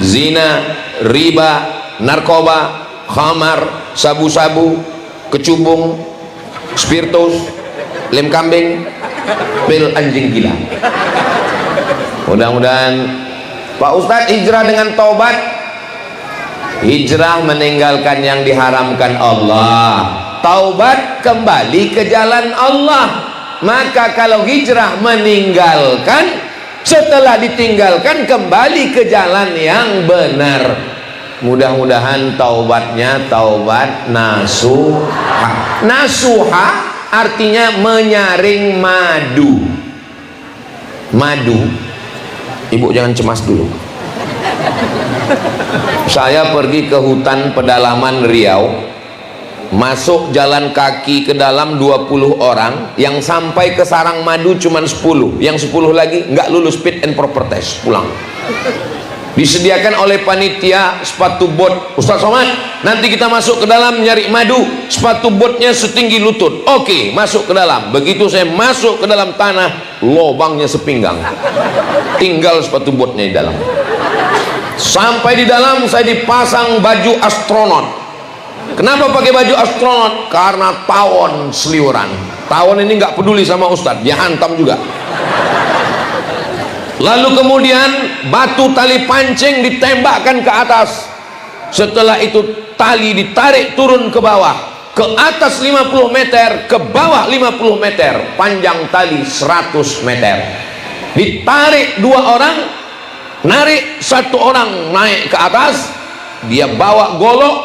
zina, riba, narkoba, khamar, sabu-sabu, kecubung, spiritus, lem kambing, pil anjing gila. Mudah-mudahan Pak Ustadz hijrah dengan taubat. Hijrah meninggalkan yang diharamkan Allah, taubat kembali ke jalan Allah. Maka kalau hijrah meninggalkan, setelah ditinggalkan kembali ke jalan yang benar. Mudah-mudahan taubatnya taubat nasuha. Nasuha artinya menyaring madu. Madu, ibu jangan cemas dulu. Saya pergi ke hutan pedalaman Riau, masuk jalan kaki ke dalam 20 orang, yang sampai ke sarang madu cuma 10, yang 10 lagi nggak lulus fit and proper test, pulang. Disediakan oleh panitia sepatu bot. Ustaz Somad, nanti kita masuk ke dalam nyari madu, sepatu botnya setinggi lutut. Oke, masuk ke dalam. Begitu saya masuk ke dalam tanah, lobangnya sepinggang, tinggal sepatu botnya di dalam. Sampai di dalam saya dipasang baju astronot. Kenapa pakai baju astronot? Karena tawon seliuran. Tawon ini nggak peduli sama Ustadz, dia hantam juga. Lalu kemudian batu tali pancing ditembakkan ke atas. Setelah itu tali ditarik turun ke bawah, ke atas 50 meter, ke bawah 50 meter, panjang tali 100 meter. Ditarik 2 orang, narik 1 orang naik ke atas, dia bawa golok,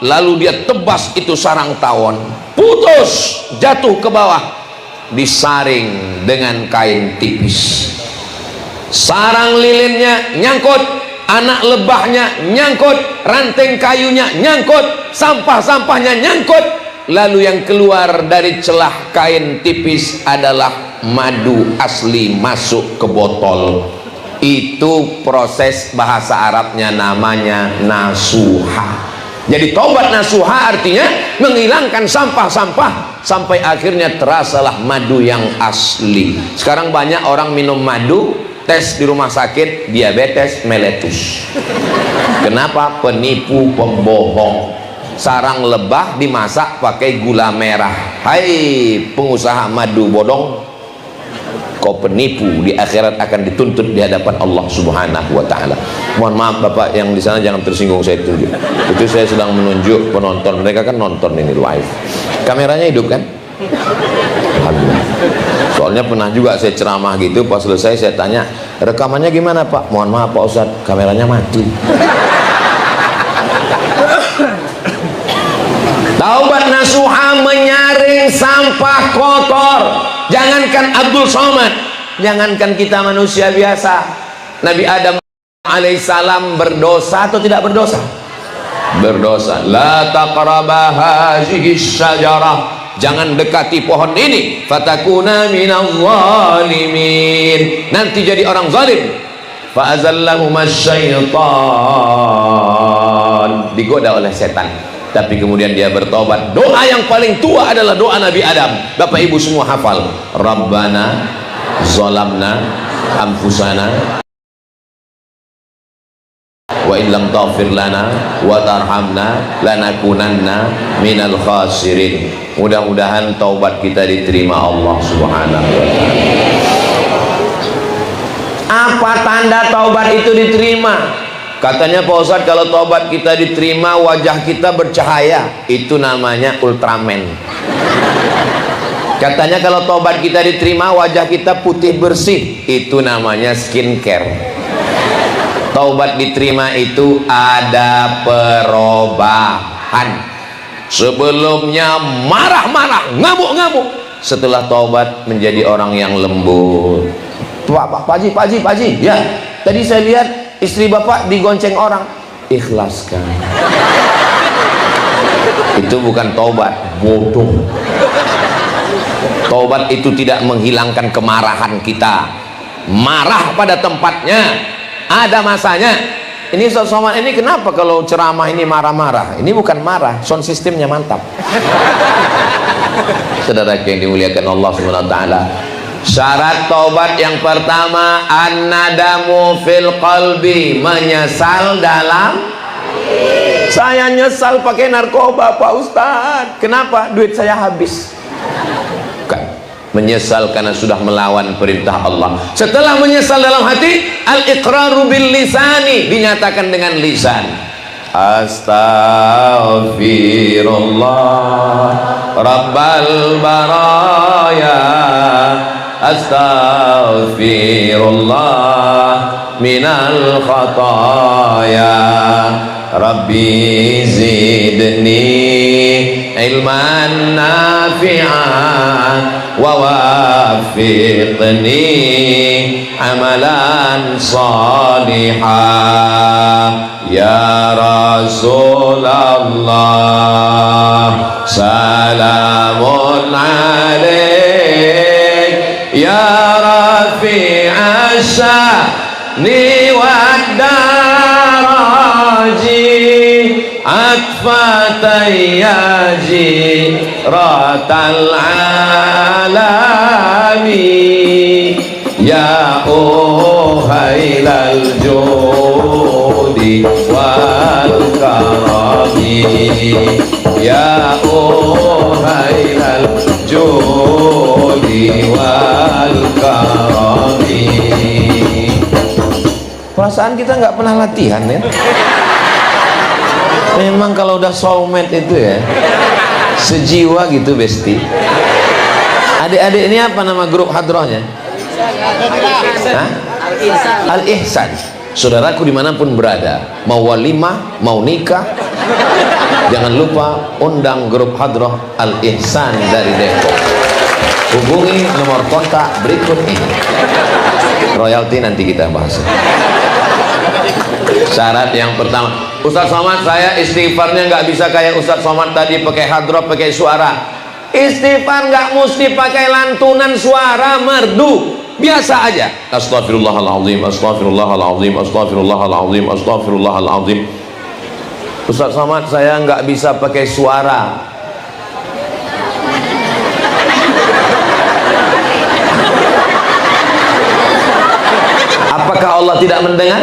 lalu dia tebas itu sarang tawon, putus, jatuh ke bawah, disaring dengan kain tipis. Sarang lilinnya nyangkut, anak lebahnya nyangkut, ranting kayunya nyangkut, sampah-sampahnya nyangkut. Lalu yang keluar dari celah kain tipis adalah madu asli masuk ke botol. Itu proses bahasa Arabnya namanya nasuha. Jadi taubat nasuha artinya menghilangkan sampah-sampah sampai akhirnya terasalah madu yang asli. Sekarang banyak orang minum madu, tes di rumah sakit diabetes meletus. Kenapa? Penipu, pembohong. Sarang lebah dimasak pakai gula merah. Hai pengusaha madu bodong, kau penipu, di akhirat akan dituntut di hadapan Allah Subhanahu wa taala. Mohon maaf Bapak yang di sana jangan tersinggung saya tunjuk. Itu saya sedang menunjuk penonton, mereka kan nonton ini live. Kameranya hidup kan? Alhamdulillah. Soalnya pernah juga saya ceramah gitu, pas selesai saya tanya, rekamannya gimana Pak? Mohon maaf Pak Ustadz, kameranya mati. Taubat nasuha menyaring sampah kotor. Jangankan Abdul Somad, jangankan kita manusia biasa, Nabi Adam alaihissalam berdosa atau tidak berdosa? Berdosa. La taqraba hadhihi syajarah, jangan dekati pohon ini, fatakuna minadh zalimin, nanti jadi orang zalim. Fa azallahumas syaitan, digoda oleh setan. Tapi kemudian dia bertobat. Doa yang paling tua adalah doa Nabi Adam. Bapak ibu semua hafal, Rabbana zalamna anfusana wa illam taghfir lana wa tarhamna lanakunanna minal khasirin. Mudah-mudahan taubat kita diterima Allah Subhanahu wa taala. Apa tanda taubat itu diterima? Katanya Pak Ustadz, kalau taubat kita diterima wajah kita bercahaya, itu namanya Ultraman. Katanya kalau taubat kita diterima wajah kita putih bersih, itu namanya skincare. Taubat diterima itu ada perubahan. Sebelumnya marah-marah, ngamuk-ngamuk, setelah taubat menjadi orang yang lembut. Pak Haji, ya tadi saya lihat istri Bapak digonceng orang. Ikhlaskan. Itu bukan taubat, bodoh. Taubat itu tidak menghilangkan kemarahan kita. Marah pada tempatnya, ada masanya. Ini Ustaz Somad ini kenapa kalau ceramah ini marah-marah? Ini bukan marah, sound sistemnya mantap. Saudara yang dimuliakan Allah Subhanahu wa taala, Syarat taubat yang pertama, an-nadamu fil qalbi, menyesal dalam. Saya nyesal pakai narkoba Pak Ustadz. Kenapa? Duit saya habis. Menyesal karena sudah melawan perintah Allah. Setelah menyesal dalam hati, al-iqraru bil lisani, dinyatakan dengan lisan. Astaghfirullah Rabbal baraya, astaghfirullah minal khataya, Rabbi zidni ilman nafi'an wa wafiqni amalan salihah. Ya Rasulullah salamun alaik, ya rafi'a sya'ni wad daraji, atfatayyaji ratal alami, ya uhailal judi wal karami, ya uhailal judi wal karami. Perasaan kita nggak pernah latihan ya. Memang kalau udah soulmate itu ya, sejiwa gitu besti. Adik-adik ini apa nama grup hadrohnya? Al-Ihsan. Saudaraku dimanapun berada, mau walimah, mau nikah, jangan lupa undang grup hadroh Al-Ihsan dari Depok. Hubungi nomor kontak berikut ini. Royalti nanti kita bahas. Syarat yang pertama, Ustadz Somad, saya istighfarnya nggak bisa kayak Ustadz Somad tadi pakai hadroh, pakai suara. Istighfar nggak mesti pakai lantunan suara merdu, biasa aja. Astaghfirullahaladzim, astaghfirullahaladzim, astaghfirullahaladzim, astaghfirullahaladzim. Ustadz Somad, saya nggak bisa pakai suara. Apakah Allah tidak mendengar?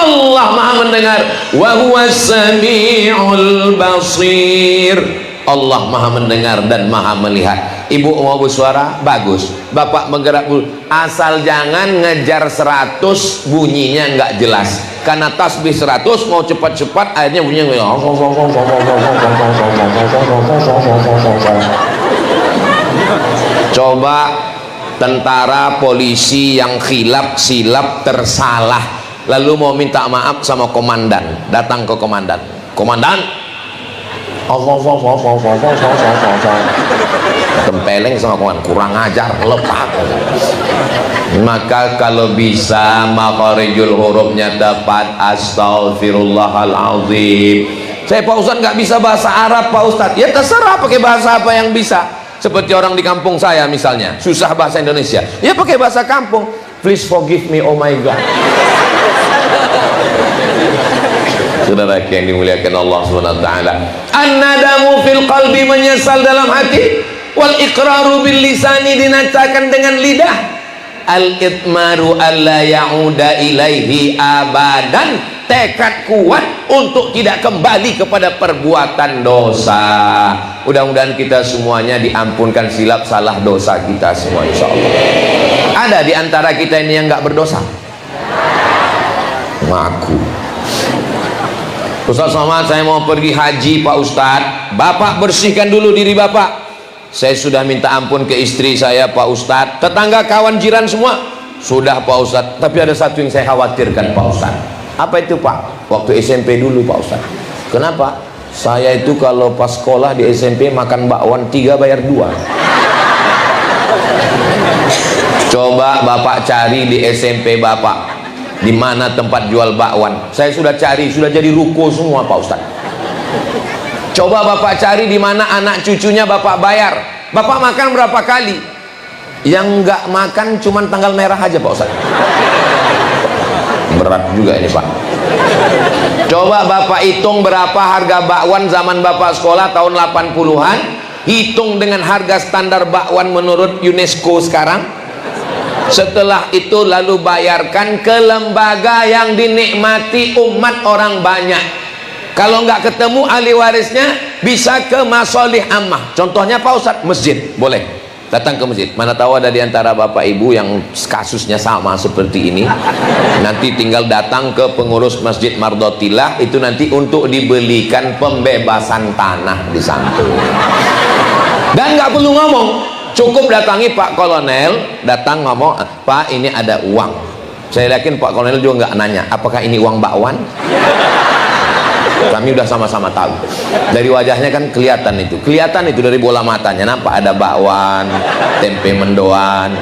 Allah maha mendengar. Wa huwas sami'ul basir. Allah maha mendengar dan maha melihat. Ibu mau bersuara bagus, bapak menggerak dulu, asal jangan ngejar 100 bunyinya nggak jelas. Karena tasbih 100 mau cepat-cepat akhirnya bunyinya coba tentara polisi yang khilaf silap tersalah lalu mau minta maaf sama komandan, datang ke komandan, komandan tempeleng sama komandan, kurang ajar, lepak. Maka kalau bisa makharijul hurufnya dapat astaghfirullahaladzim. Saya Pak Ustadz nggak bisa bahasa Arab Pak Ustadz, ya terserah pakai bahasa apa yang bisa. Seperti orang di kampung saya misalnya susah bahasa Indonesia, ya pakai bahasa kampung. Please forgive me, oh my God. Saudara yang dimuliakan Allah Subhanahu wa taala, an-nadamu fil qalbi, menyesal dalam hati, wal iqraru bil lisani, dinyatakan dengan lidah, al-itmaru alla ya'uda ilaihi abadan, tekad kuat untuk tidak kembali kepada perbuatan dosa. Mudah-mudahan kita semuanya diampunkan silap salah dosa kita semua insyaallah. Ada di antara kita ini yang nggak berdosa? Ngaku. Ustadz Somad, saya mau pergi haji Pak Ustadz. Bapak bersihkan dulu diri Bapak. Saya sudah minta ampun ke istri saya Pak Ustadz, tetangga kawan jiran semua sudah Pak Ustadz. Tapi ada satu yang saya khawatirkan Pak Ustadz. Apa itu Pak? Waktu SMP dulu Pak Ustadz. Kenapa? Saya itu kalau pas sekolah di SMP makan bakwan 3 bayar 2. Coba Bapak cari di SMP Bapak, di mana tempat jual bakwan. Saya sudah cari, sudah jadi ruko semua Pak Ustadz. Coba Bapak cari di mana anak cucunya Bapak bayar. Bapak makan berapa kali? Yang nggak makan cuman tanggal merah aja Pak Ustadz. Berat juga ini Pak. Coba Bapak hitung berapa harga bakwan zaman Bapak sekolah tahun 80-an. hitung dengan harga standar bakwan menurut UNESCO sekarang. Setelah itu lalu bayarkan ke lembaga yang dinikmati umat orang banyak. Kalau nggak ketemu ahli warisnya, bisa ke masolih ammah. Contohnya Pak Ustadz, masjid boleh datang ke masjid. Mana tahu ada di antara bapak ibu yang kasusnya sama seperti ini, nanti tinggal datang ke pengurus Masjid Mardotilah, itu nanti untuk dibelikan pembebasan tanah di samping. Dan nggak perlu ngomong, cukup datangi Pak Kolonel, datang ngomong, Pak ini ada uang. Saya yakin Pak Kolonel juga nggak nanya apakah ini uang bakwan. Kami udah sama-sama tahu dari wajahnya, kan kelihatan itu dari bola matanya, nampak ada bakwan, tempe mendoan.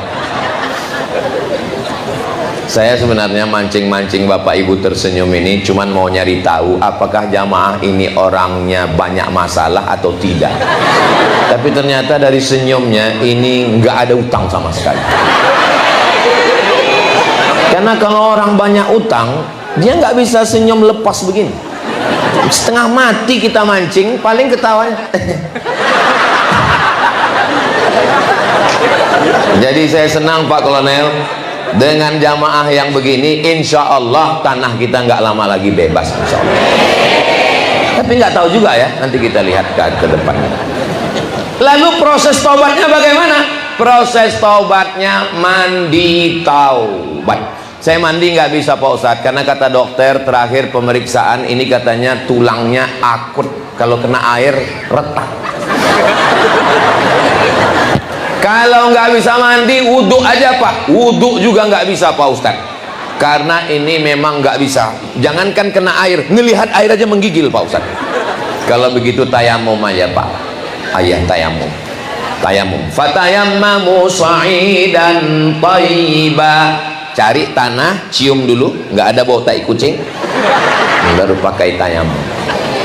Saya sebenarnya mancing-mancing bapak ibu tersenyum ini cuman mau nyari tahu apakah jamaah ini orangnya banyak masalah atau tidak. Tapi ternyata dari senyumnya ini nggak ada utang sama sekali. Karena kalau orang banyak utang, dia nggak bisa senyum lepas begini. Setengah mati kita mancing, paling ketawanya. Jadi saya senang Pak Kolonel dengan jamaah yang begini. Insya Allah tanah kita nggak lama lagi bebas, insya Allah. Tapi nggak tahu juga ya, nanti kita lihat ke depannya. Lalu proses taubatnya bagaimana? Proses taubatnya mandi taubat. Saya mandi nggak bisa Pak Ustadz, karena kata dokter terakhir pemeriksaan ini katanya tulangnya akut, kalau kena air retak. Kalau nggak bisa mandi, wudhu aja Pak. Wudhu juga nggak bisa Pak Ustadz, karena ini memang nggak bisa. Jangankan kena air, ngelihat air aja menggigil Pak Ustadz. Kalau begitu tayamum aja Pak. Ayah tayamum. Fatayammamu sa'idan thayyiba. Cari tanah, cium dulu, nggak ada bau tai kucing, baru pakai tayamum.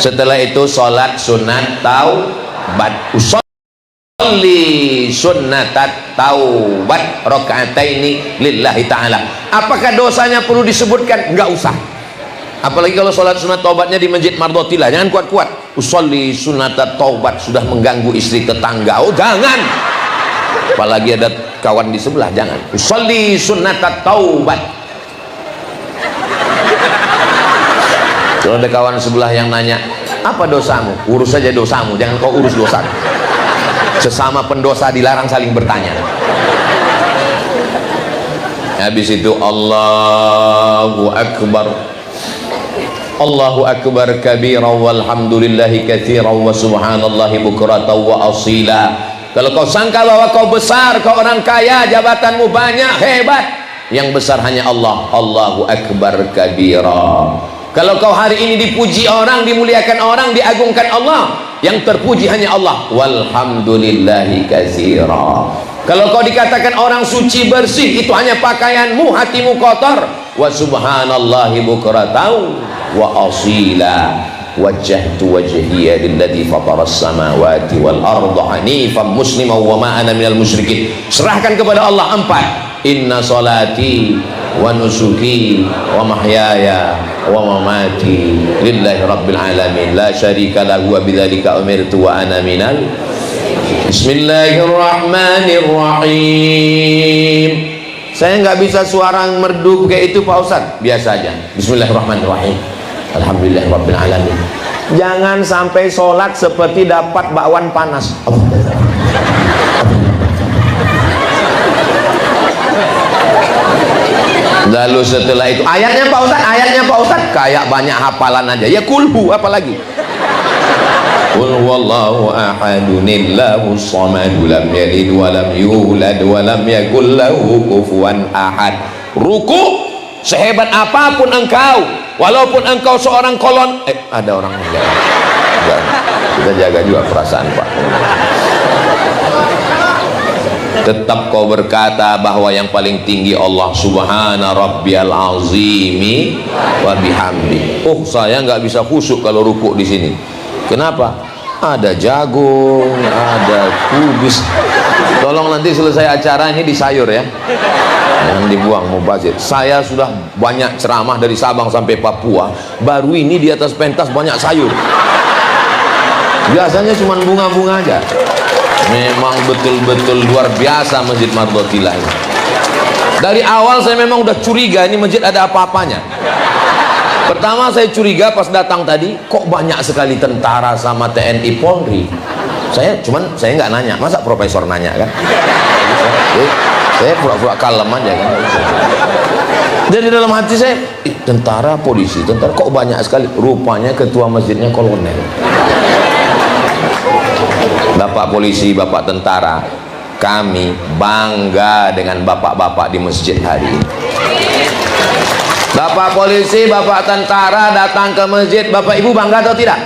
Setelah itu sholat sunat taubat. Usolli sunnatat taubat rakaataini lillahi ta'ala. Apakah dosanya perlu disebutkan? Nggak usah. Apalagi kalau sholat sunat taubatnya di Masjid Mardotilah, jangan kuat-kuat. Usolli sunnatat taubat, sudah mengganggu istri tetangga. Oh jangan. Apalagi ada kawan di sebelah, jangan. Usolli sunnatat taubat. Kalau ada kawan sebelah yang nanya, apa dosamu? Urus saja dosamu, jangan kau urus dosamu. Sesama pendosa dilarang saling bertanya. Habis itu Allahu Akbar. Allahu Akbar kabira walhamdulillahi katsira wa subhanallahi bukratan wa asila. Kalau kau sangka bahwa kau besar, kau orang kaya, jabatanmu banyak, hebat, yang besar hanya Allah. Allahu Akbar kabira. Kalau kau hari ini dipuji orang, dimuliakan orang, diagungkan Allah, yang terpuji hanya Allah. Walhamdulillahi katsira. Kalau kau dikatakan orang suci bersih, itu hanya pakaianmu, hatimu kotor. Wa subhanallahi bukratan wa asila. Wajjahtu wajhiya lilladzi fataras samawati wal arda hanifan musliman wa ma ana minal musyrikin. Serahkan kepada Allah empat. Inna salati wa nusuki wa mahyaya wa mamati lillahi rabbil alamin la syarika lahu wa bidzalika umirtu wa ana minal. Bismillahirrahmanirrahim. Saya nggak bisa suara merdu kayak itu Pak Ustadz, biasa aja. Bismillahirrahmanirrahim. Alhamdulillah Rabbil Alamin. Jangan sampai sholat seperti dapat bakwan panas. Lalu setelah itu ayatnya Pak Ustadz kayak banyak hafalan aja. Ya kulhu apalagi. Qul huwallahu ahadunillahu samad lam yalid wa lam yulad wa lam yakul lahu kufuwan ahad. Ruku sehebat apapun engkau, walaupun engkau seorang kolon, ada orang enggak. Kita jaga juga perasaan Pak. Tetap kau berkata bahwa yang paling tinggi Allah subhana rabbiyal azimi wa bihamdi. Oh saya nggak bisa khusyuk kalau rukuk di sini. Kenapa? Ada jagung, ada kubis. Tolong nanti selesai acara ini disayur ya. Jangan dibuang mubazir. Saya sudah banyak ceramah dari Sabang sampai Papua, baru ini di atas pentas banyak sayur. Biasanya cuma bunga-bunga aja. Memang betul-betul luar biasa Masjid Mardotilah ini. Dari awal saya memang udah curiga ini masjid ada apa-apanya. Pertama saya curiga pas datang tadi, kok banyak sekali tentara sama TNI Polri. Saya nggak nanya, masa profesor nanya kan? Saya pura-pura kalem aja kan. Jadi dalam hati saya, tentara, polisi, tentara kok banyak sekali. Rupanya ketua masjidnya kolonel. Bapak polisi, bapak tentara, kami bangga dengan bapak-bapak di masjid hari ini. Bapak polisi, bapak tentara datang ke masjid, bapak ibu bangga atau tidak?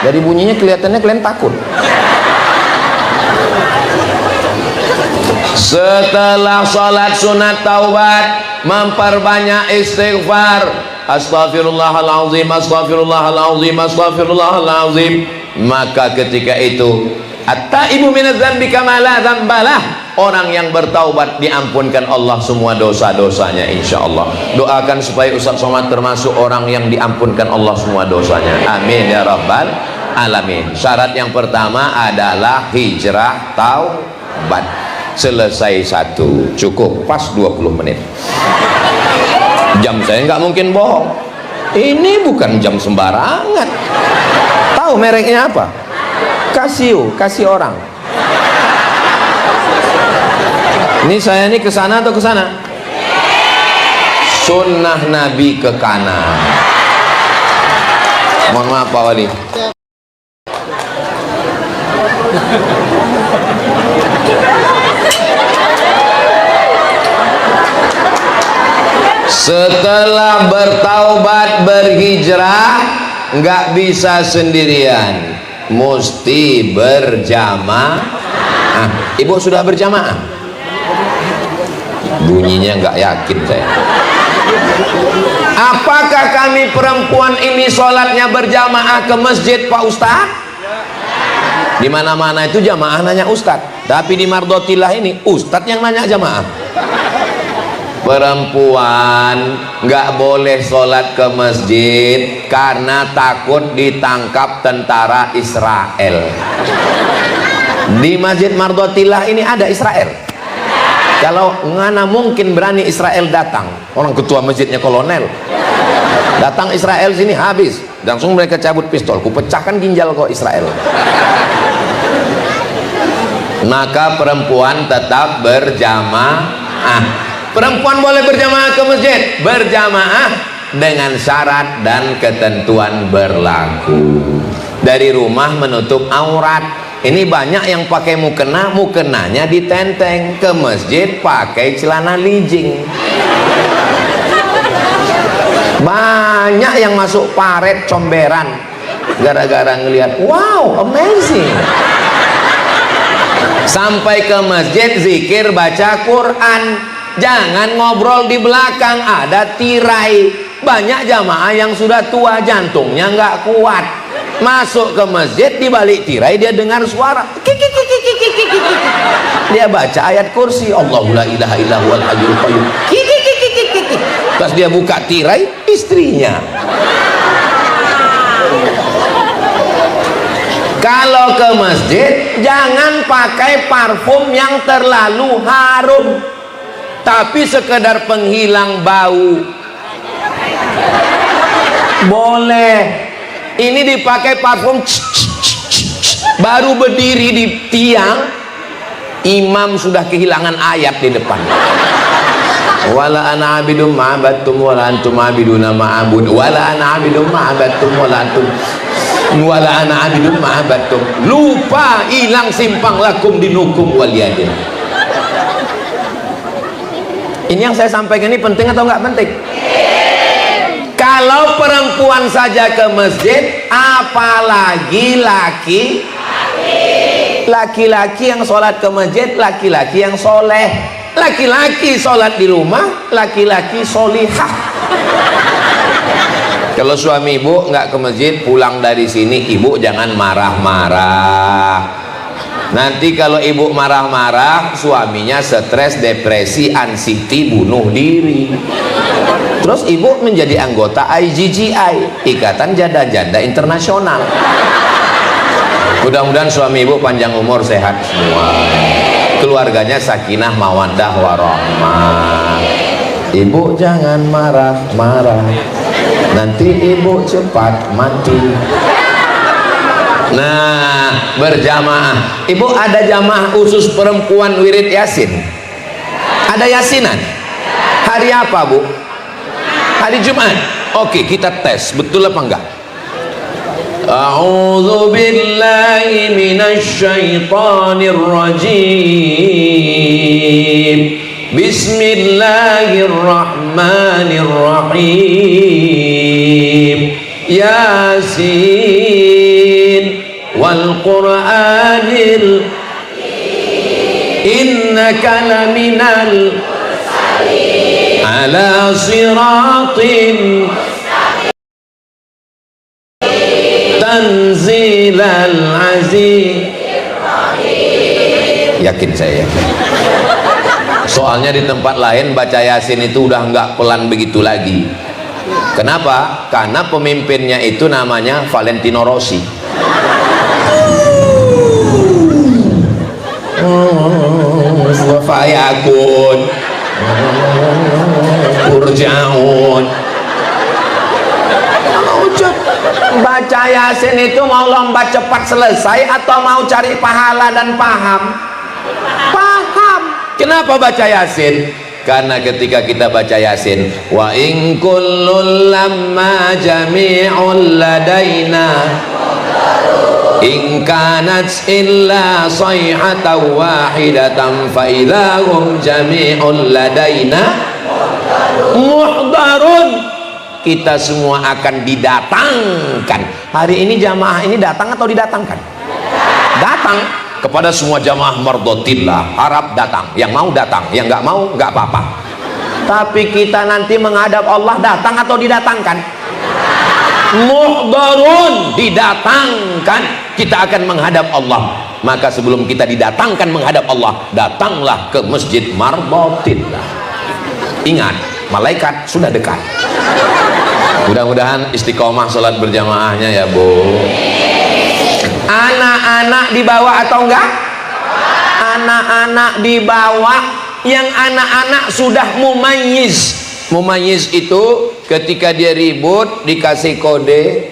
Dari bunyinya kelihatannya kalian takut. Setelah sholat sunat taubat, memperbanyak istighfar. Astaghfirullahaladzim, astaghfirullahaladzim, astaghfirullahaladzim. Maka ketika itu at-taibu minadz dzambi kama la dzambalah, orang yang bertaubat diampunkan Allah semua dosa-dosanya insyaallah. Doakan supaya Ustaz Somad termasuk orang yang diampunkan Allah semua dosanya, amin ya rabbal alamin. Syarat yang pertama adalah hijrah taubat. Selesai satu, cukup pas 20 menit. Jam saya nggak mungkin bohong, ini bukan jam sembarangan. Tahu mereknya apa? Casio, kasih orang. Ini saya ini ke sana atau ke sana? Sunnah Nabi ke kanan. Mohon maaf Pak Wali. Setelah bertaubat berhijrah, nggak bisa sendirian, mesti berjamaah. Ibu sudah berjamaah? Bunyinya nggak yakin saya. Apakah kami perempuan ini sholatnya berjamaah ke masjid Pak Ustadz? Di mana-mana itu jamaah nanya Ustadz, tapi di Mardotilah ini Ustadz yang nanya jamaah. Perempuan nggak boleh sholat ke masjid karena takut ditangkap tentara Israel. Di Masjid Mardotilah ini ada Israel. Kalau mana mungkin berani Israel datang, orang ketua masjidnya kolonel. Datang Israel sini habis, langsung mereka cabut pistol, ku pecahkan ginjal kok Israel. Maka perempuan tetap berjamaah. Perempuan boleh berjamaah ke masjid, berjamaah dengan syarat dan ketentuan berlaku. Dari rumah menutup aurat. Ini banyak yang pakai mukena, mukenanya ditenteng. Ke masjid pakai celana lijing. Banyak yang masuk paret comberan gara-gara ngelihat, wow, amazing. Sampai ke masjid zikir baca Quran. Jangan ngobrol di belakang, ada tirai. Banyak jamaah yang sudah tua, jantungnya nggak kuat. Masuk ke masjid, di balik tirai dia dengar suara. Dia baca ayat kursi, Allahu la ilaha illa huwal hayyul qayyum. Pas dia buka tirai, istrinya. Kalau ke masjid, jangan pakai parfum yang terlalu harum, tapi sekedar penghilang bau boleh. Ini dipakai parfum baru berdiri di tiang, imam sudah kehilangan ayat di depan. Wala ana abidum ma'abattum wala antum abiduna ma'abud wala ana abidum ma'abattum wala antum wala ana abidum ma'abattum. Lupa, hilang simpang lakum dinukum waliyadin. Ini yang saya sampaikan ini penting atau nggak penting? Kalau perempuan saja ke masjid, apalagi laki-laki yang sholat ke masjid, laki-laki yang soleh. Laki-laki sholat di rumah, laki-laki solihah. Kalau suami ibu nggak ke masjid, pulang dari sini ibu jangan marah-marah. Nanti kalau ibu marah-marah, suaminya stres, depresi, anxiety, bunuh diri. Terus ibu menjadi anggota IGGI, Ikatan Janda-Janda Internasional. Mudah-mudahan suami ibu panjang umur, sehat semua, keluarganya sakinah mawaddah warahmah. Ibu jangan marah-marah, nanti ibu cepat mati. Nah, berjamaah. Ibu ada jamaah khusus perempuan wirid yasin? Ada yasinan? Hari apa, Bu? Hari Jumat. Oke, kita tes betul apa enggak. A'udzu billahi minasy syaithanir rajim. Bismillahirrahmanirrahim. Yasin wal Qur'anil innaka laminal ala siratin tanzilal aziz. Yakin saya, yakin. Soalnya di tempat lain baca Yasin itu udah nggak pelan begitu lagi. Kenapa? Karena pemimpinnya itu namanya Valentino Rossi. Fayakun Urjaun. Baca Yasin itu mau lomba cepat selesai atau mau cari pahala dan paham? Paham. Kenapa baca Yasin? Karena ketika kita baca Yasin, wa in kullul lamma jami'un ladaina in kanat illa sayhatan wahidatan fa idahum jami'un ladaina muhdarun. Kita semua akan didatangkan. Hari ini jamaah ini datang atau didatangkan? Datang. Kepada semua jamaah mardotillah harap datang. Yang mau datang, yang nggak mau nggak apa-apa. Tapi kita nanti menghadap Allah datang atau didatangkan? Muhdarun, didatangkan. Kita akan menghadap Allah. Maka sebelum kita didatangkan menghadap Allah, datanglah ke masjid mardotillah. Ingat, malaikat sudah dekat. Mudah-mudahan istiqomah sholat berjamaahnya ya, Bu. Anak-anak dibawa atau enggak? Anak-anak dibawa. Yang anak-anak sudah mumayyiz. Mumayyiz itu ketika dia ribut dikasih kode,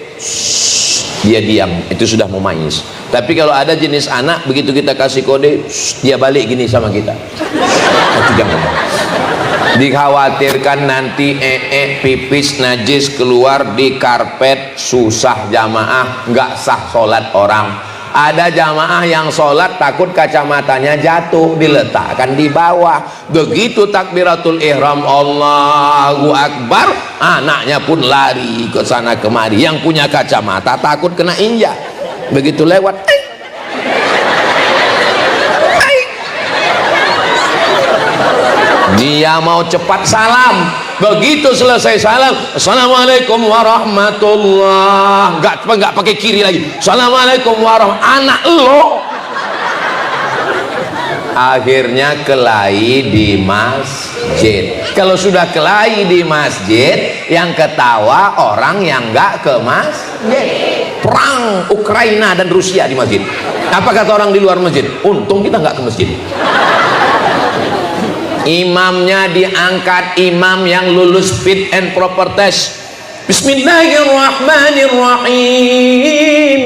dia diam, itu sudah mumayyiz. Tapi kalau ada jenis anak begitu kita kasih kode, dia balik gini sama kita. Itu jangan. Dikhawatirkan nanti pipis najis keluar di karpet, susah jamaah, nggak sah sholat orang. Ada jamaah yang sholat takut kacamatanya jatuh, diletakkan di bawah. Begitu takbiratul ihram Allahu Akbar, anaknya pun lari ke sana kemari. Yang punya kacamata takut kena injak, begitu lewat dia mau cepat salam. Begitu selesai salam, assalamualaikum warahmatullah, nggak pakai kiri lagi, assalamualaikum warahmatullah. Anak lo akhirnya kelahi di masjid. Kalau sudah kelahi di masjid, yang ketawa orang yang nggak ke masjid. Perang Ukraina dan Rusia di masjid, apa kata orang di luar masjid? Untung kita nggak ke masjid. Imamnya diangkat imam yang lulus fit and proper test. Bismillahirrahmanirrahim.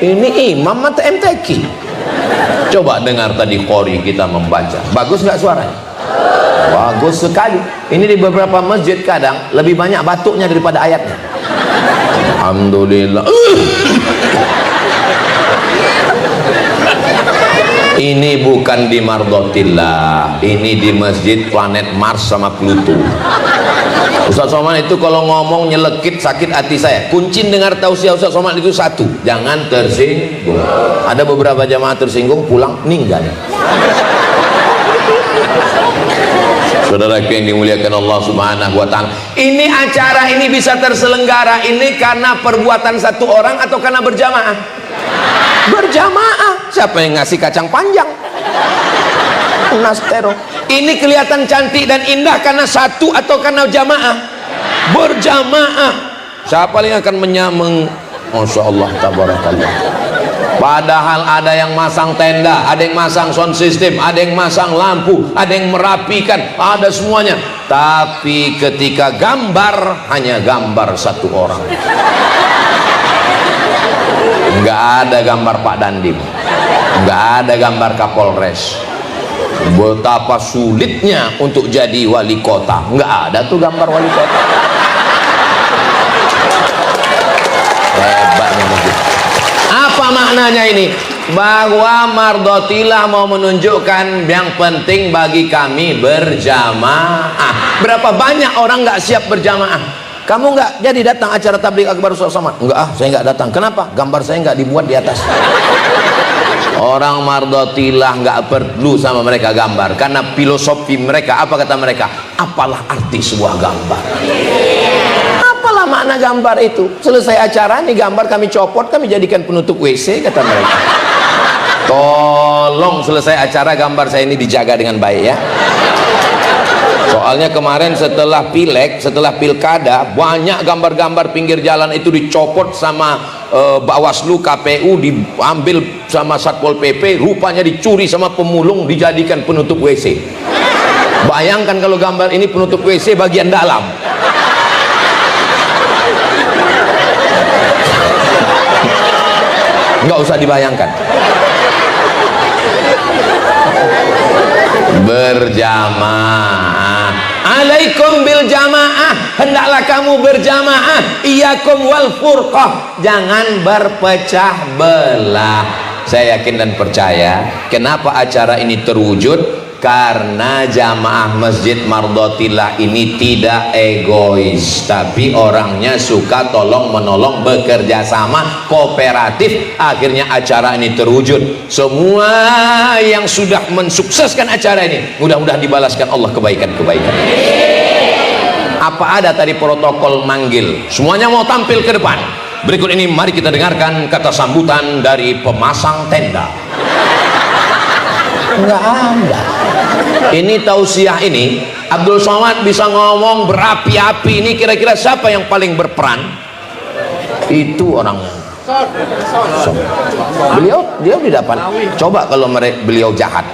Ini imam atau MTQ? Coba dengar tadi qori kita membaca. Bagus nggak suaranya? Bagus sekali. Ini di beberapa masjid kadang lebih banyak batuknya daripada ayatnya. Alhamdulillah. Ini bukan di mardotillah, ini di masjid planet Mars sama Pluto. Ustaz Somad itu kalau ngomong nyelekit sakit hati saya. Kunci dengar tausiah Ustaz Somad itu satu, jangan tersinggung. Ada beberapa jamaah tersinggung pulang meninggal. Saudaraku yang dimuliakan Allah Subhanahu wa Ta'ala, ini acara ini bisa terselenggara ini karena perbuatan satu orang atau karena berjamaah? Berjamaah. Siapa yang ngasih kacang panjang? Nastero. Ini kelihatan cantik dan indah karena satu atau karena jamaah? Berjamaah. Siapa yang akan menyameng? Masya Allah, tabarakallah. Padahal ada yang masang tenda, ada yang masang sound system, ada yang masang lampu, ada yang merapikan, ada semuanya. Tapi ketika gambar, hanya gambar satu orang. Nggak ada gambar Pak Dandim, nggak ada gambar Kapolres. Betapa sulitnya untuk jadi wali kota, nggak ada tuh gambar wali kota. Hebatnya mungkin. Apa maknanya ini? Bahwa Mardotilah mau menunjukkan yang penting bagi kami berjamaah. Berapa banyak orang nggak siap berjamaah? Kamu nggak jadi datang acara tabligh akbar Ustaz Somad? Enggak, saya nggak datang. Kenapa? Gambar saya nggak dibuat di atas. Orang Mardotilah nggak perlu sama mereka gambar, karena filosofi mereka, apa kata mereka? Apalah arti sebuah gambar? Apalah makna gambar itu? Selesai acara nih gambar kami copot, kami jadikan penutup WC, kata mereka. Tolong selesai acara gambar saya ini dijaga dengan baik ya. Soalnya kemarin setelah pileg, setelah pilkada, banyak gambar-gambar pinggir jalan itu dicopot sama Bawaslu, KPU, diambil sama Satpol PP, rupanya dicuri sama pemulung, dijadikan penutup WC. Bayangkan kalau gambar ini penutup WC bagian dalam. Nggak usah dibayangkan. Berjamaah, alaikum bil jamaah, hendaklah kamu berjamaah, iyakum wal furqah, jangan berpecah belah. Saya yakin dan percaya kenapa acara ini terwujud, karena jamaah Masjid Mardotilah ini tidak egois, tapi orangnya suka tolong menolong, bekerja sama, kooperatif. Akhirnya acara ini terwujud. Semua yang sudah mensukseskan acara ini, mudah-mudahan dibalaskan Allah kebaikan-kebaikan. Apa ada tadi protokol manggil? Semuanya mau tampil ke depan. Berikut ini mari kita dengarkan kata sambutan dari pemasang tenda. Enggak ada. Ini tausiah ini, Abdul Somad bisa ngomong berapi-api. Ini kira-kira siapa yang paling berperan? Itu orangnya. Beliau dia di depan. Coba kalau beliau jahat,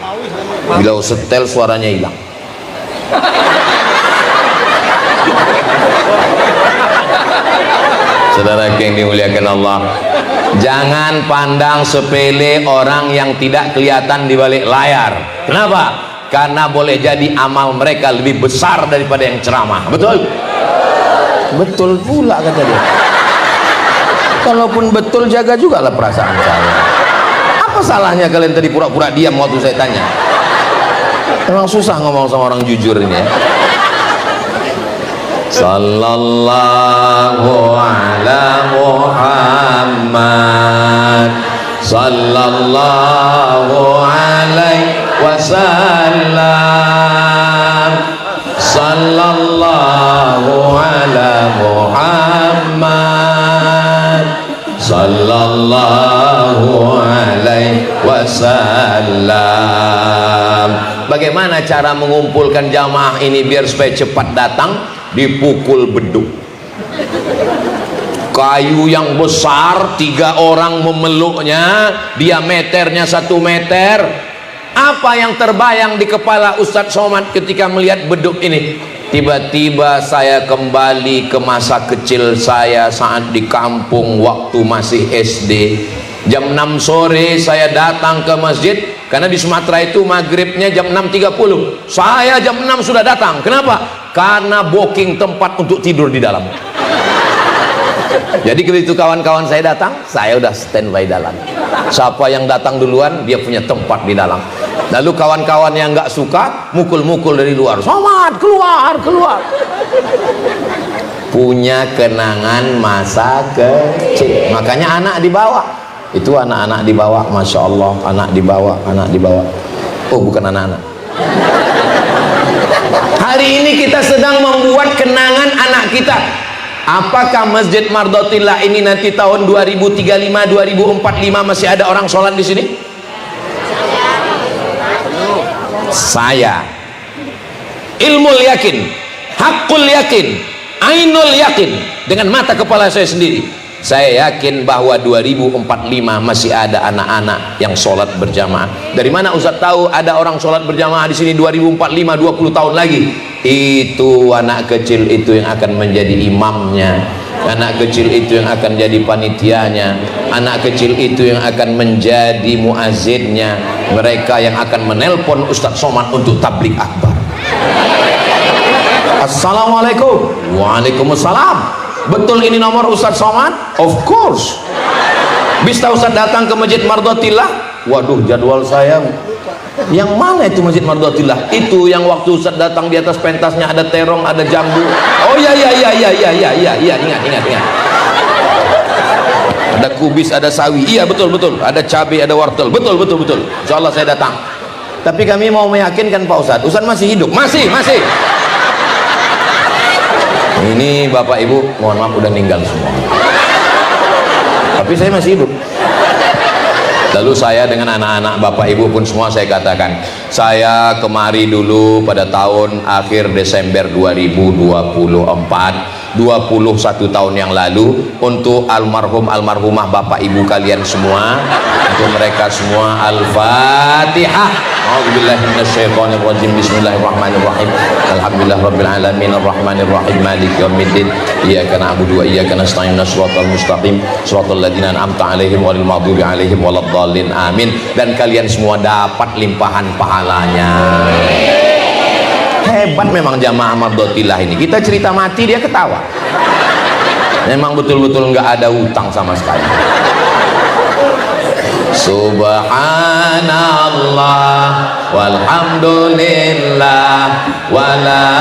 beliau setel suaranya hilang. Saudara yang dimuliakan Allah, jangan pandang sepele orang yang tidak kelihatan di balik layar. Kenapa? Karena boleh jadi amal mereka lebih besar daripada yang ceramah. Betul? Betul pula kata dia. Kalaupun betul, jaga juga lah perasaan saya. Apa salahnya kalian tadi pura-pura diam waktu saya tanya? Emang susah ngomong sama orang jujur ini ya. Sallallahu ala Muhammad, sallallahu alaihi wasallam, sallallahu ala Muhammad, sallallahu alaihi wasallam. Bagaimana cara mengumpulkan jamaah ini biar supaya cepat datang? Dipukul beduk. Kayu yang besar, 3 orang memeluknya, diameternya 1 meter. Apa yang terbayang di kepala Ustadz Somad ketika melihat beduk ini? Tiba-tiba saya kembali ke masa kecil saya saat di kampung waktu masih SD. Jam 6 sore saya datang ke masjid, karena di Sumatera itu maghribnya jam 6.30. Saya jam 6 sudah datang. Kenapa? Karena booking tempat untuk tidur di dalam. Jadi begitu kawan-kawan saya datang, saya udah standby dalam. Siapa yang datang duluan, dia punya tempat di dalam. Lalu kawan-kawan yang nggak suka, mukul-mukul dari luar. Somad, keluar, keluar. Punya kenangan masa kecil. Makanya anak dibawa. Itu anak-anak dibawa, Masya Allah. Anak dibawa, anak dibawa. Oh, bukan anak-anak. Hari ini kita sedang membuat kenangan anak kita. Apakah Masjid Mardotilah ini nanti tahun 2035, 2045 masih ada orang sholat di sini? Saya ilmul yakin, hakul yakin, ainul yakin, dengan mata kepala saya sendiri, Saya yakin bahwa 2045 masih ada anak-anak yang sholat berjamaah. Dari mana Ustaz tahu ada orang sholat berjamaah di sini 2045, 20 tahun lagi? Itu anak kecil itu yang akan menjadi imamnya, anak kecil itu yang akan jadi panitianya, anak kecil itu yang akan menjadi muazzinnya, mereka yang akan menelpon Ustaz Somad untuk tabligh akbar. Assalamualaikum. Waalaikumsalam. Betul ini nomor Ustaz Somad? Of course. Bisa Ustaz datang ke Masjid Mardotillah? Waduh, jadwal saya. Yang mana itu Masjid Mardotillah? Itu yang waktu Ustaz datang di atas pentasnya ada terong, ada jambu. Oh iya, ingat. Ada kubis, ada sawi. Iya betul. Ada cabai, ada wortel. Betul. Insyaallah saya datang. Tapi kami mau meyakinkan Pak Ustaz. Ustaz masih hidup? Masih. Ini Bapak Ibu, mohon maaf udah meninggal semua. Tapi saya masih hidup. Lalu saya dengan anak-anak Bapak Ibu pun semua saya katakan, saya kemari dulu pada tahun akhir Desember 2024, 21 tahun yang lalu, untuk almarhumah Bapak Ibu kalian semua, untuk mereka semua. Al-Fatihah. A'udzubillahi minasyaitonirrajim. Bismillahirrahmanirrahim. Alhamdulillahirabbil alamin arrahmanir rahim maliki yaumiddin. Iyyaka na'budu wa iyyaka nasta'in. Shiratal mustaqim. Shiratal ladzina an'amta 'alaihim ghairil maghdubi 'alaihim waladdallin. Amin. Dan kalian semua dapat limpahan pahalanya. Hebat memang jamaah Mardotillah ini. Kita cerita mati dia ketawa. Memang betul-betul nggak ada utang sama sekali. Subhanallah walhamdulillah wala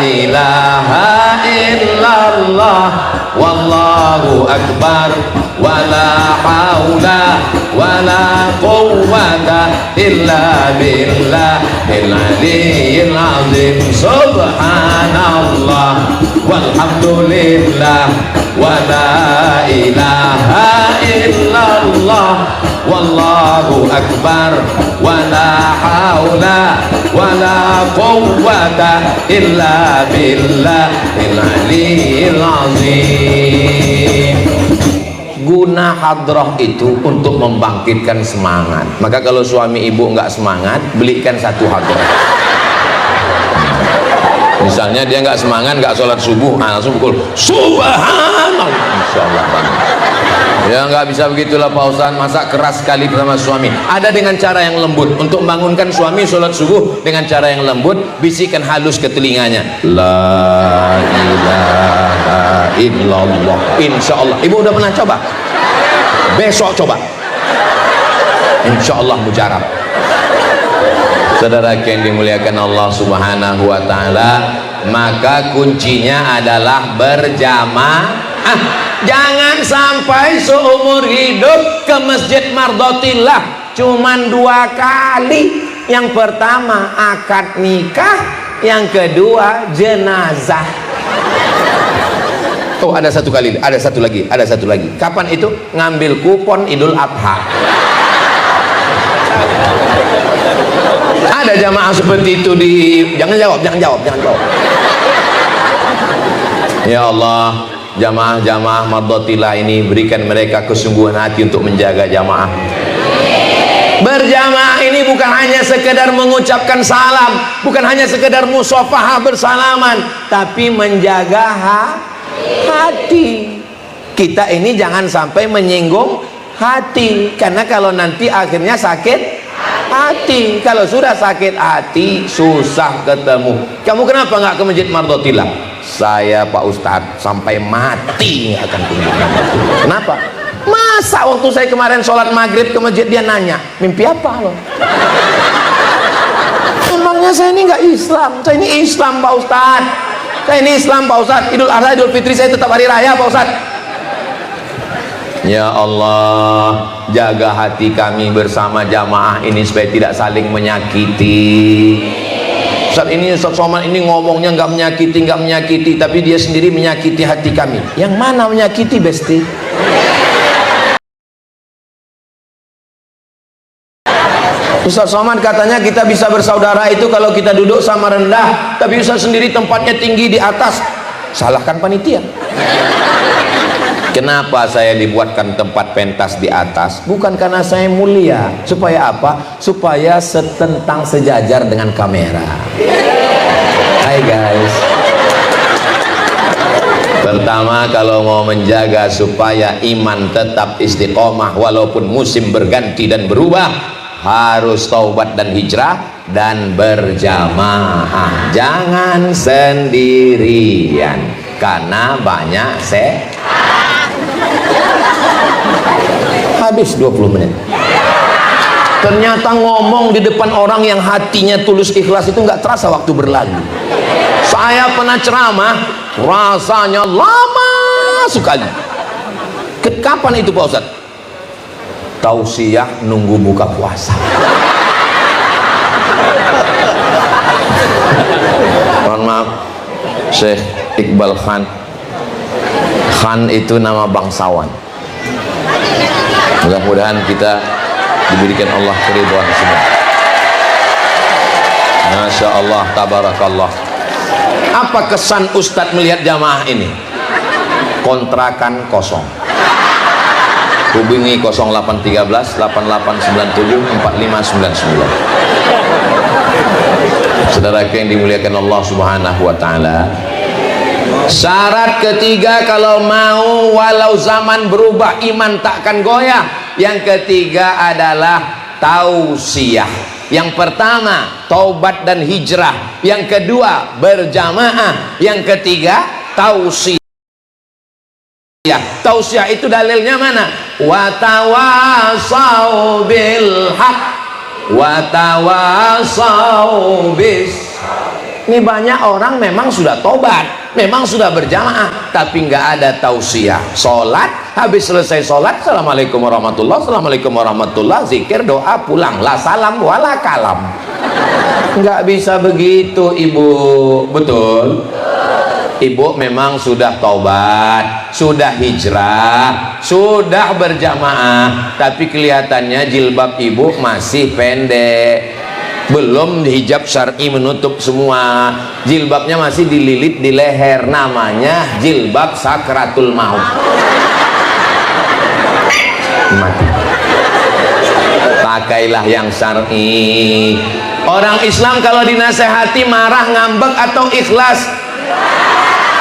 ilaha illallah wallahu akbar wala haula wala quwwata illa billahil aliyyil azim. Subhanallah walhamdulillah wala ilaha illallah wallahu akbar wala haula wala quwwata illa billahil aliyyil azim. Guna hadrah itu untuk membangkitkan semangat. Maka kalau suami ibu nggak semangat, belikan satu hadrah. Misalnya dia nggak semangat, nggak sholat subuh, langsung pukul subhanallah, insyaallah bangun. Ya nggak bisa begitulah Pak Ustaz, masa keras sekali bersama suami. Ada dengan cara yang lembut. Untuk membangunkan suami sholat subuh dengan cara yang lembut, bisikan halus ke telinganya, la ilaha illallah. Insyaallah. Ibu udah pernah coba? Besok coba. Insyaallah mujarab. Saudara yang dimuliakan Allah Subhanahu wa taala, maka kuncinya adalah berjamaah. Jangan sampai seumur hidup ke Masjid Mardotillah cuman 2 kali. Yang pertama akad nikah, yang kedua jenazah. Oh, ada satu lagi. Kapan itu? Ngambil kupon Idul Adha. Ada jamaah seperti itu di. Jangan jawab. Ya Allah, jamaah Mardotillah ini berikan mereka kesungguhan hati untuk menjaga jamaah. Berjamaah ini bukan hanya sekedar mengucapkan salam, bukan hanya sekedar musafahah bersalaman, tapi menjaga hati. Kita ini jangan sampai menyinggung hati, karena kalau nanti akhirnya sakit hati. Kalau sudah sakit hati, susah ketemu. Kamu kenapa nggak ke Masjid Mardotillah? Saya Pak Ustadz sampai mati nggak akan kunjungan. Kenapa? Masa waktu saya kemarin sholat maghrib ke masjid dia nanya, mimpi apa lo? Emangnya saya ini nggak Islam? Saya ini Islam Pak Ustadz. Saya ini Islam Pak Ustadz. Idul Adha, Idul Fitri saya tetap hari raya Pak Ustadz. Ya Allah, jaga hati kami bersama jamaah ini supaya tidak saling menyakiti. Ustaz ini, Ustaz Somad ini ngomongnya nggak menyakiti, tapi dia sendiri menyakiti hati kami. Yang mana menyakiti, Besti? Ustaz Somad katanya kita bisa bersaudara itu kalau kita duduk sama rendah, tapi Ustaz sendiri tempatnya tinggi di atas. Salahkan panitia. Kenapa saya dibuatkan tempat pentas di atas? Bukan karena saya mulia. Supaya apa? Supaya setentang sejajar dengan kamera. Hai guys. Pertama, kalau mau menjaga supaya iman tetap istiqomah walaupun musim berganti dan berubah, harus taubat dan hijrah dan berjamaah. Jangan sendirian karena banyak habis 20 menit. Ternyata ngomong di depan orang yang hatinya tulus ikhlas itu nggak terasa waktu berlalu. Saya pernah ceramah, rasanya lama sekali. Kapan itu Pak Ustadz? Tausiah nunggu buka puasa. Mohon maaf, Syekh Iqbal Khan. Khan itu nama bangsawan. Mudah-mudahan kita diberikan Allah keridhaan semua. Masya Allah, tabarakallah. Apa kesan Ustadz melihat jamaah ini? Kontrakan kosong. Hubungi 0813 8897 4599. Saudara yang dimuliakan Allah Subhanahu wa taala. Syarat ketiga kalau mau walau zaman berubah iman takkan goyah. Yang ketiga adalah tausiah. Yang pertama taubat dan hijrah. Yang kedua berjamaah. Yang ketiga tausiah. Tausiah itu dalilnya mana? Wa tawasau bil haq wa tawasau bis. Ini banyak orang memang sudah tobat, memang sudah berjamaah, tapi nggak ada tausiah. Sholat, habis selesai sholat, assalamualaikum warahmatullah, assalamualaikum warahmatullah, zikir, doa, pulang, la salam wala kalam. Nggak bisa begitu ibu, betul? Ibu memang sudah tobat, sudah hijrah, sudah berjamaah, tapi kelihatannya jilbab ibu masih pendek. Belum hijab syar'i menutup semua, jilbabnya masih dililit di leher, namanya jilbab sakratul maut. Mati. Pakailah yang syar'i. Orang Islam kalau dinasehati marah, ngambek atau ikhlas?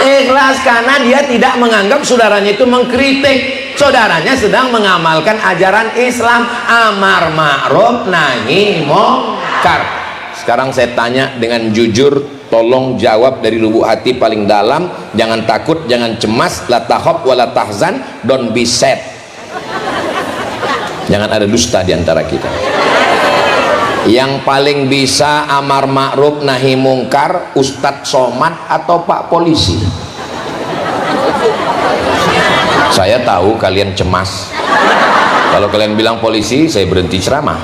Ikhlas, karena dia tidak menganggap saudaranya itu mengkritik. Saudaranya sedang mengamalkan ajaran Islam, amar ma'ruf nahi mungkar. Sekarang saya tanya dengan jujur, tolong jawab dari lubuk hati paling dalam. Jangan takut, jangan cemas, la takhaf wa la tahzan, don't be sad. Jangan ada dusta di antara kita. Yang paling bisa amar ma'ruf nahi mungkar, Ustadz Somad atau Pak Polisi? Saya tahu kalian cemas. Kalau kalian bilang polisi, saya berhenti ceramah.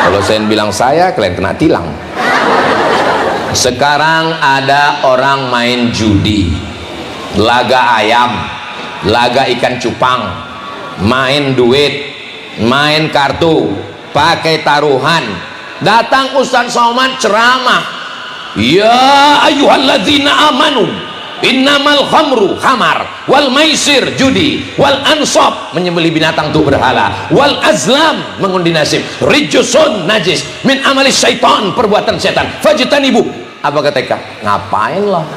Kalau saya bilang saya, kalian kena tilang. Sekarang ada orang main judi, laga ayam, laga ikan cupang, main duit, main kartu, pakai taruhan. Datang Ustadz Somad ceramah, ya ayyuhalladzina amanu innamal khamru khamar wal maisir judi wal ansab menyembelih binatang untuk berhala wal azlam mengundi nasib rijsun najis min amali syaitan perbuatan setan fajtanibu. Apa kata Eka? Ngapain lah,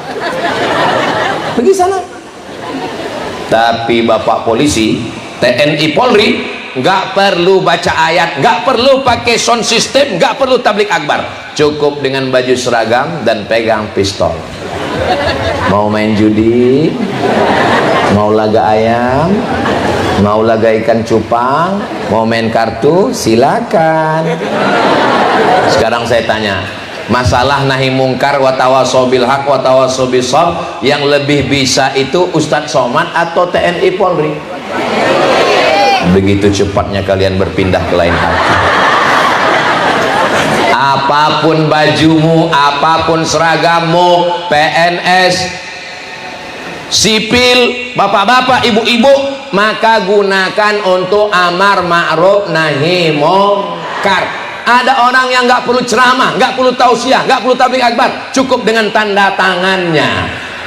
pergi sana. Tapi Bapak Polisi, TNI Polri nggak perlu baca ayat, nggak perlu pakai sound system, nggak perlu tablik akbar, cukup dengan baju seragam dan pegang pistol. Mau main judi, mau laga ayam, mau laga ikan cupang, mau main kartu, silakan. Sekarang saya tanya, masalah nahi mungkar wa tawasau bil haq wa tawasau bis sabr, yang lebih bisa itu Ustadz Somad atau TNI Polri? Begitu cepatnya kalian berpindah ke lain hati. Apapun bajumu, apapun seragammu, PNS, sipil, bapak-bapak, ibu-ibu, maka gunakan untuk amar ma'ruf nahi mungkar. Ada orang yang nggak perlu ceramah, nggak perlu tausiah, nggak perlu tabligh akbar, cukup dengan tanda tangannya.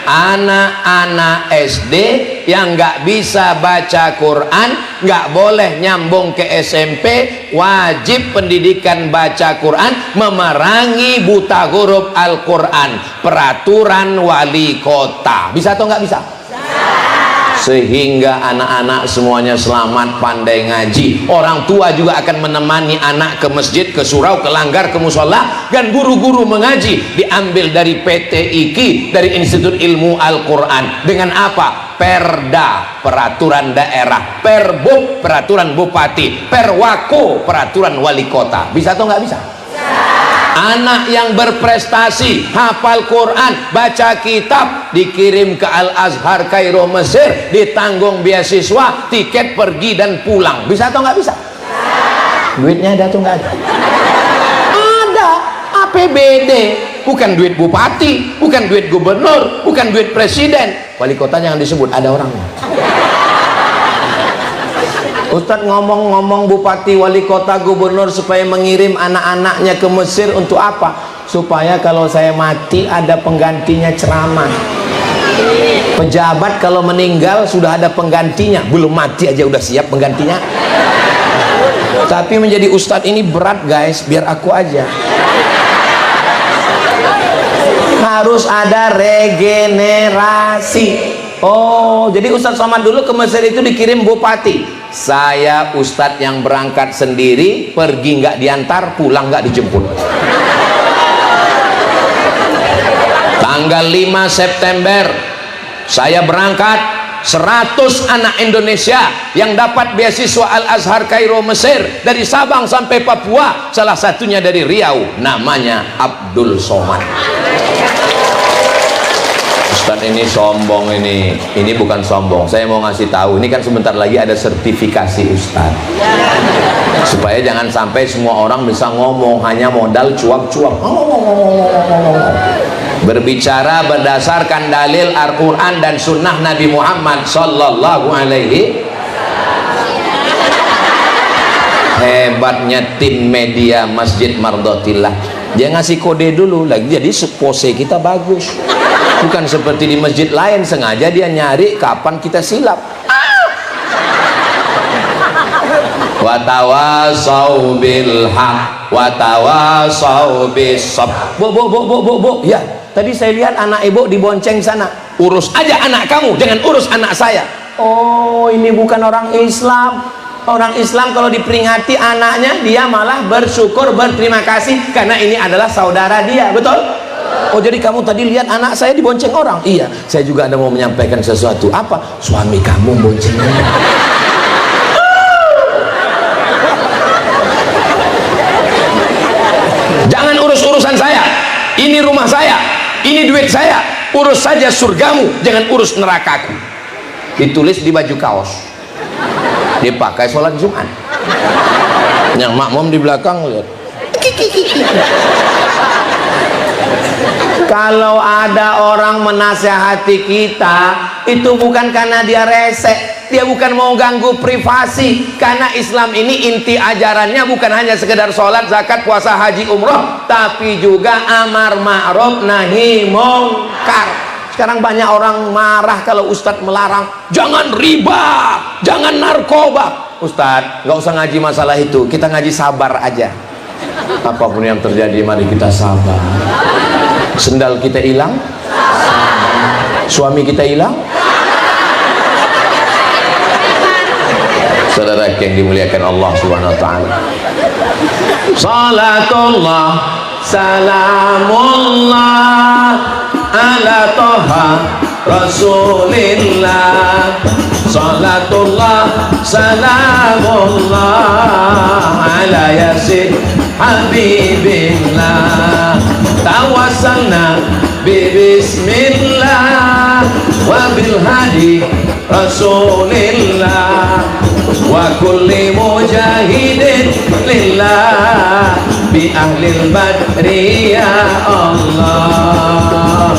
anak-anak SD yang nggak bisa baca Quran nggak boleh nyambung ke SMP. Wajib pendidikan baca Quran, memerangi buta huruf Al-Quran, peraturan wali kota. Bisa atau nggak bisa? Sehingga anak-anak semuanya selamat, pandai ngaji. Orang tua juga akan menemani anak ke masjid, ke surau, ke langgar, ke musola. Dan guru-guru mengaji diambil dari PT IKI, dari Institut Ilmu Al-Quran. Dengan apa? Perda, peraturan daerah. Perbuk, peraturan bupati. Perwako, peraturan wali kota. Bisa atau nggak bisa? Anak yang berprestasi, hafal Quran, baca kitab, dikirim ke Al-Azhar Kairo Mesir, ditanggung beasiswa, tiket pergi dan pulang. Bisa atau nggak bisa? Duitnya ada atau nggak ada? Ada. APBD, bukan duit bupati, bukan duit gubernur, bukan duit presiden. Wali kota jangan disebut, ada orangnya. Ustadz ngomong-ngomong bupati, wali kota, gubernur supaya mengirim anak-anaknya ke Mesir untuk apa? Supaya kalau saya mati ada penggantinya ceramah. Pejabat kalau meninggal sudah ada penggantinya, belum mati aja udah siap penggantinya. Tapi menjadi ustadz ini berat guys, biar aku aja. Harus ada regenerasi. Oh, jadi Ustadz Somad dulu ke Mesir itu dikirim bupati. Saya Ustadz yang berangkat sendiri, pergi nggak diantar, pulang nggak dijemput. Tanggal 5 September saya berangkat, 100 anak Indonesia yang dapat beasiswa Al-Azhar Kairo Mesir, dari Sabang sampai Papua, salah satunya dari Riau, namanya Abdul Somad. Ustadz ini sombong, ini bukan sombong, saya mau ngasih tahu, ini kan sebentar lagi ada sertifikasi Ustadz, supaya jangan sampai semua orang bisa ngomong hanya modal cuap-cuap, berbicara berdasarkan dalil Al-Quran dan Sunnah Nabi Muhammad Sallallahu Alaihi. Hebatnya tim media Masjid Mardotillah, dia ngasih kode dulu lagi, jadi pose kita bagus. Bukan seperti di masjid lain, sengaja dia nyari kapan kita silap. Watawasau bil haq, watawasau bis sabr. Bu, ya, tadi saya lihat anak ibu dibonceng sana. Urus aja anak kamu, jangan urus anak saya. Oh, ini bukan orang Islam. Orang Islam kalau diperingati anaknya, dia malah bersyukur, berterima kasih karena ini adalah saudara dia, betul? Oh, jadi kamu tadi lihat anak saya dibonceng orang? Iya, saya juga ada mau menyampaikan sesuatu. Apa? Suami kamu bonceng. Jangan urus urusan saya. Ini rumah saya, ini duit saya. Urus saja surgamu, jangan urus nerakaku. Ditulis di baju kaos, dipakai sholat Jumat. Yang makmum di belakang lihat. Kalau ada orang menasehati kita, itu bukan karena dia resek, dia bukan mau ganggu privasi. Karena Islam ini inti ajarannya bukan hanya sekedar sholat, zakat, puasa, haji, umroh, tapi juga amar ma'ruf nahi mungkar. Sekarang banyak orang marah kalau Ustadz melarang, jangan riba, jangan narkoba. Ustadz, nggak usah ngaji masalah itu, kita ngaji sabar aja. Apapun yang terjadi, mari kita sabar. Sendal kita hilang, suami kita hilang. Saudara yang dimuliakan Allah Subhanahu wa taala, salatullah salamullah ala toha rasulillah, salatullah salamullah ala yasin habibillah, tawassalna bismillah wa bil hadi rasulillah wa kulli mujahidin lillah bi ahlil badri ya Allah.